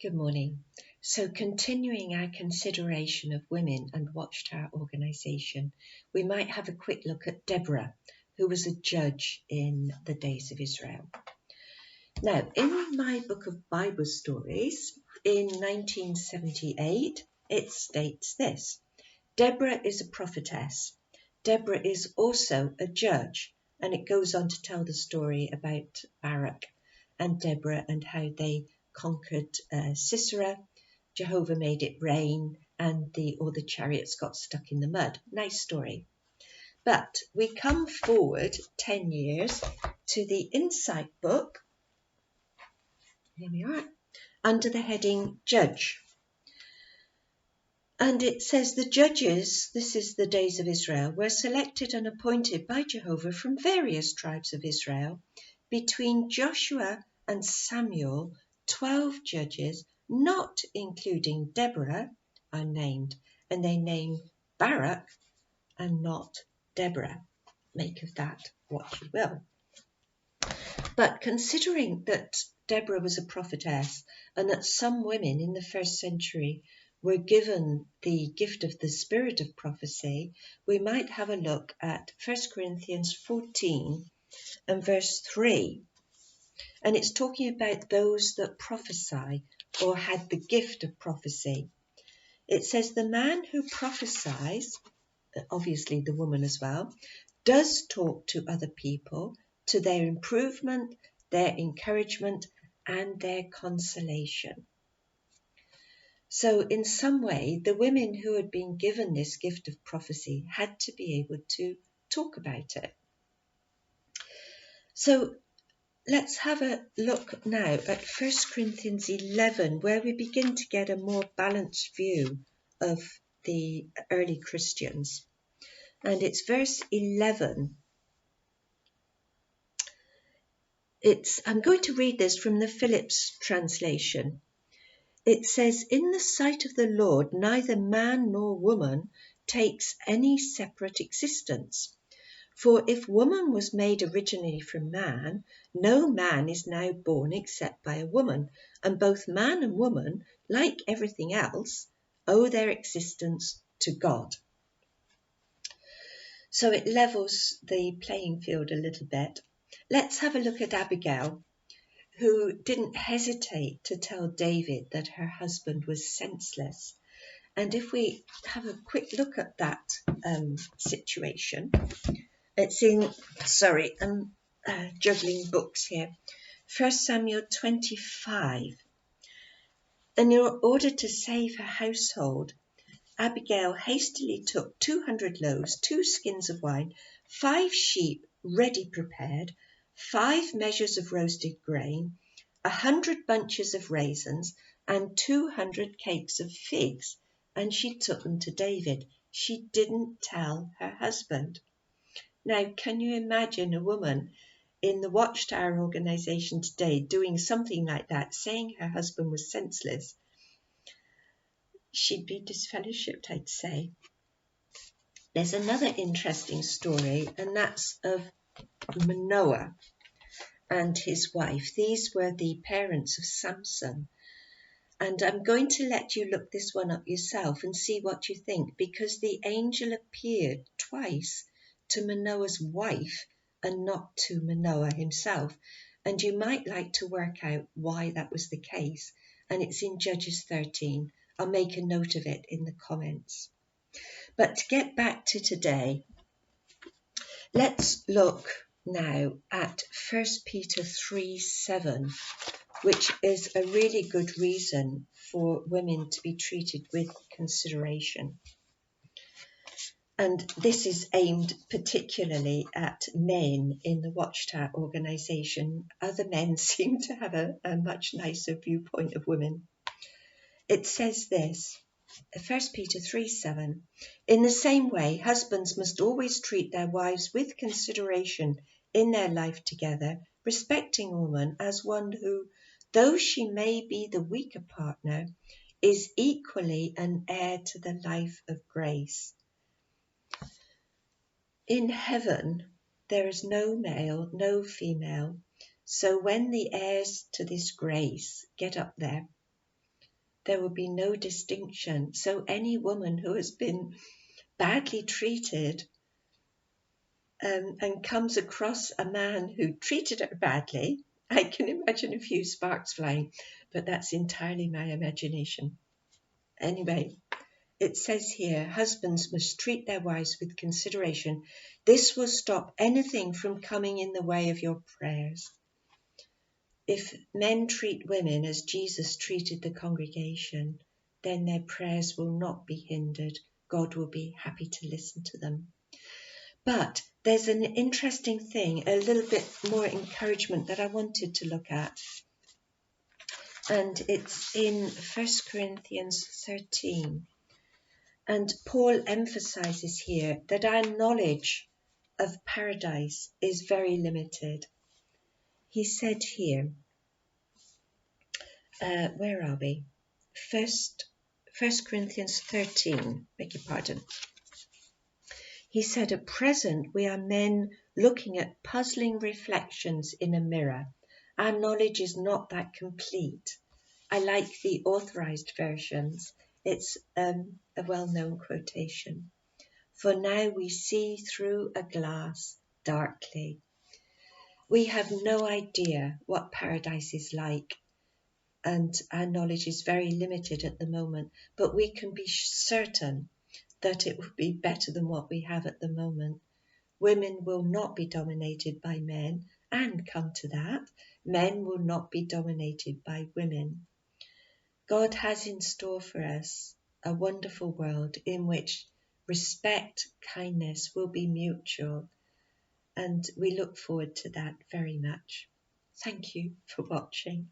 Good morning. So, continuing our consideration of women and Watchtower organisation, we might have a quick look at Deborah, who was a judge in the days of Israel. Now, in my book of Bible stories, in 1978, it states this: Deborah is a prophetess. Deborah is also a judge, and it goes on to tell the story about Barak and Deborah and how they conquered Sisera. Jehovah made it rain, and all the chariots got stuck in the mud. Nice story. But we come forward 10 years to the Insight book. Here we are, under the heading Judge. And it says the judges, this is the days of Israel, were selected and appointed by Jehovah from various tribes of Israel. Between Joshua and Samuel, 12 judges, not including Deborah, are named, and they name Barak and not Deborah. Make of that what you will. But considering that Deborah was a prophetess and that some women in the first century were given the gift of the spirit of prophecy, we might have a look at 1 Corinthians 14 and verse 3. And it's talking about those that prophesy or had the gift of prophecy. It says the man who prophesies, obviously the woman as well, does talk to other people to their improvement, their encouragement, and their consolation. So in some way, the women who had been given this gift of prophecy had to be able to talk about it. So let's have a look now at 1 Corinthians 11, where we begin to get a more balanced view of the early Christians. And it's verse 11. I'm going to read this from the Phillips translation. It says, "In the sight of the Lord, neither man nor woman takes any separate existence. For if woman was made originally from man, no man is now born except by a woman, and both man and woman, like everything else, owe their existence to God." So it levels the playing field a little bit. Let's have a look at Abigail, who didn't hesitate to tell David that her husband was senseless. And if we have a quick look at that situation, it's in, I'm juggling books here, 1 Samuel 25. And in order to save her household, Abigail hastily took 200 loaves, 2 skins of wine, 5 sheep ready prepared, 5 measures of roasted grain, 100 bunches of raisins, and 200 cakes of figs, and she took them to David. She didn't tell her husband. Now, can you imagine a woman in the Watchtower organisation today doing something like that, saying her husband was senseless? She'd be disfellowshipped, I'd say. There's another interesting story, and that's of Manoah and his wife. These were the parents of Samson. And I'm going to let you look this one up yourself and see what you think, because the angel appeared twice to Manoah's wife and not to Manoah himself. And you might like to work out why that was the case. And it's in Judges 13. I'll make a note of it in the comments. But to get back to today, let's look now at 1 Peter 3:7, which is a really good reason for women to be treated with consideration. And this is aimed particularly at men in the Watchtower organisation. Other men seem to have a much nicer viewpoint of women. It says this, 1 Peter 3:7, "In the same way, husbands must always treat their wives with consideration in their life together, respecting a woman as one who, though she may be the weaker partner, is equally an heir to the life of grace." In heaven, there is no male, no female. So when the heirs to this grace get up there, there will be no distinction. So any woman who has been badly treated and comes across a man who treated her badly, I can imagine a few sparks flying, but that's entirely my imagination. Anyway, it says here, husbands must treat their wives with consideration. This will stop anything from coming in the way of your prayers. If men treat women as Jesus treated the congregation, then their prayers will not be hindered. God will be happy to listen to them. But there's an interesting thing, a little bit more encouragement that I wanted to look at. And it's in 1 Corinthians 13. And Paul emphasizes here that our knowledge of paradise is very limited. He said here, where are we? First Corinthians 13, beg your pardon. He said, at present we are men looking at puzzling reflections in a mirror. Our knowledge is not that complete. I like the authorized versions. It's a well-known quotation. For now we see through a glass darkly. We have no idea what paradise is like, and our knowledge is very limited at the moment, but we can be certain that it will be better than what we have at the moment. Women will not be dominated by men, and come to that, men will not be dominated by women. God has in store for us a wonderful world in which respect, kindness will be mutual, and we look forward to that very much. Thank you for watching.